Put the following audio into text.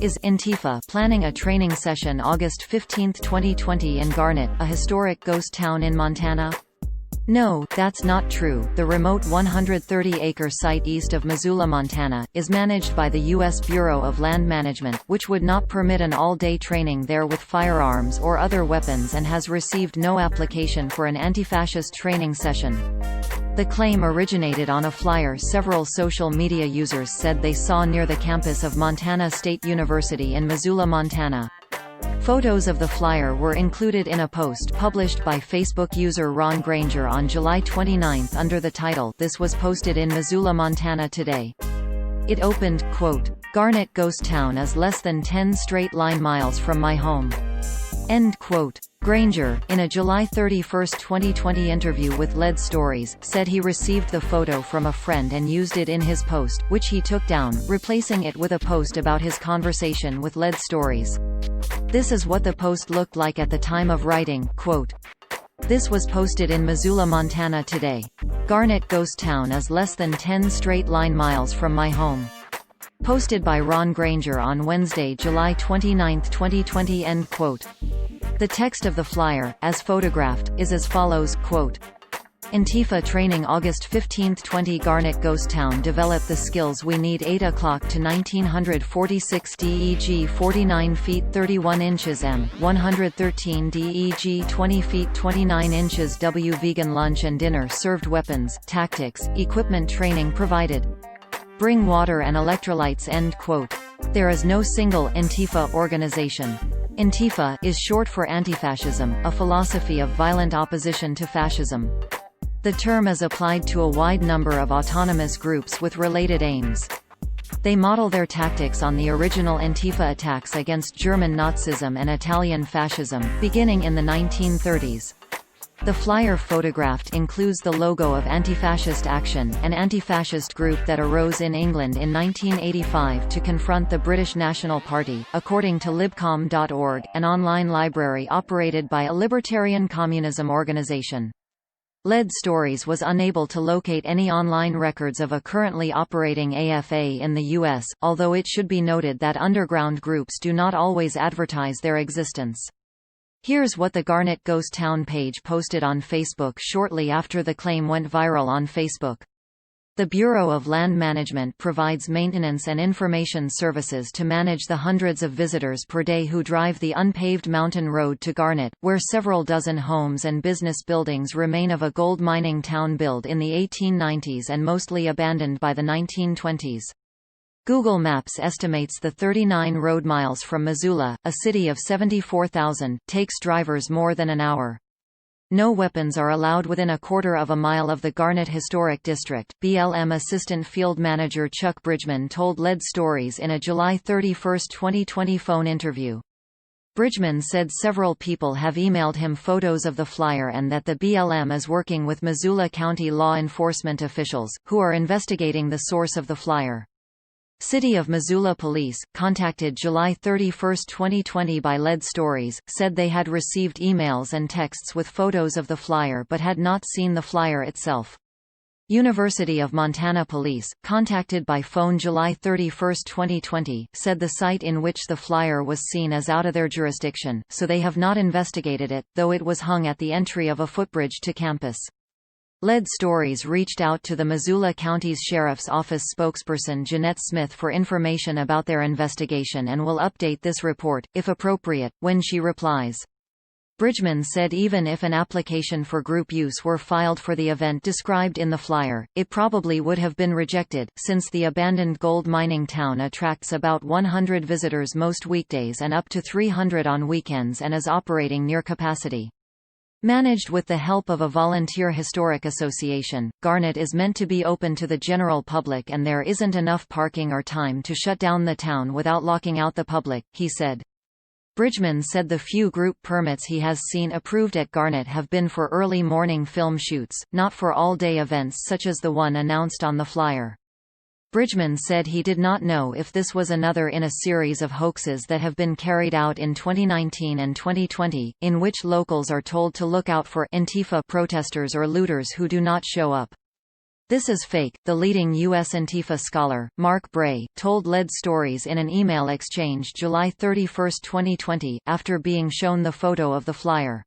Is Antifa planning a training session August 15, 2020 in Garnet, a historic ghost town in Montana? No, that's not true. The remote 130-acre site east of Missoula, Montana, is managed by the U.S. Bureau of Land Management, which would not permit an all-day training there with firearms or other weapons, and has received no application for an anti-fascist training session. The claim originated on a flyer several social media users said they saw near the campus of Montana State University in Missoula, Montana. Photos of the flyer were included in a post published by Facebook user Ron Granger on July 29 under the title, "This was posted in Missoula, Montana today." It opened, quote, "Garnet Ghost Town is less than 10 straight line miles from my home." End quote. Granger, in a July 31, 2020 interview with Lead Stories, said he received the photo from a friend and used it in his post, which he took down, replacing it with a post about his conversation with Lead Stories. This is what the post looked like at the time of writing, quote, "This was posted in Missoula, Montana today. Garnet Ghost Town is less than 10 straight line miles from my home." Posted by Ron Granger on Wednesday, July 29, 2020. End quote. The text of the flyer, as photographed, is as follows, quote, "Antifa training August 15, 20 Garnet Ghost Town develop the skills we need 8 o'clock to 1946 DEG 49 feet 31 inches M, 113 DEG 20 feet 29 inches W vegan lunch and dinner served weapons, tactics, equipment training provided. Bring water and electrolytes." End quote. There is no single Antifa organization. Antifa is short for antifascism, a philosophy of violent opposition to fascism. The term is applied to a wide number of autonomous groups with related aims. They model their tactics on the original Antifa attacks against German Nazism and Italian fascism, beginning in the 1930s. The flyer photographed includes the logo of Antifascist Action, an anti-fascist group that arose in England in 1985 to confront the British National Party, according to libcom.org, an online library operated by a libertarian communism organization. Lead Stories was unable to locate any online records of a currently operating AFA in the U.S., although it should be noted that underground groups do not always advertise their existence. Here's what the Garnet Ghost Town page posted on Facebook shortly after the claim went viral on Facebook. The Bureau of Land Management provides maintenance and information services to manage the hundreds of visitors per day who drive the unpaved mountain road to Garnet, where several dozen homes and business buildings remain of a gold mining town built in the 1890s and mostly abandoned by the 1920s. Google Maps estimates the 39 road miles from Missoula, a city of 74,000, takes drivers more than an hour. No weapons are allowed within a quarter of a mile of the Garnet Historic District, BLM Assistant Field Manager Chuck Bridgman told Lead Stories in a July 31, 2020 phone interview. Bridgman said several people have emailed him photos of the flyer and that the BLM is working with Missoula County law enforcement officials, who are investigating the source of the flyer. City of Missoula Police, contacted July 31, 2020 by Lead Stories, said they had received emails and texts with photos of the flyer but had not seen the flyer itself. University of Montana Police, contacted by phone July 31, 2020, said the site in which the flyer was seen is out of their jurisdiction, so they have not investigated it, though it was hung at the entry of a footbridge to campus. Lead Stories reached out to the Missoula County's Sheriff's Office spokesperson Jeanette Smith for information about their investigation and will update this report, if appropriate, when she replies. Bridgman said even if an application for group use were filed for the event described in the flyer, it probably would have been rejected, since the abandoned gold mining town attracts about 100 visitors most weekdays and up to 300 on weekends and is operating near capacity. Managed with the help of a volunteer historic association, Garnet is meant to be open to the general public and there isn't enough parking or time to shut down the town without locking out the public, he said. Bridgman said the few group permits he has seen approved at Garnet have been for early morning film shoots, not for all-day events such as the one announced on the flyer. Bridgman said he did not know if this was another in a series of hoaxes that have been carried out in 2019 and 2020, in which locals are told to look out for Antifa protesters or looters who do not show up. "This is fake," the leading U.S. Antifa scholar, Mark Bray, told Lead Stories in an email exchange July 31, 2020, after being shown the photo of the flyer.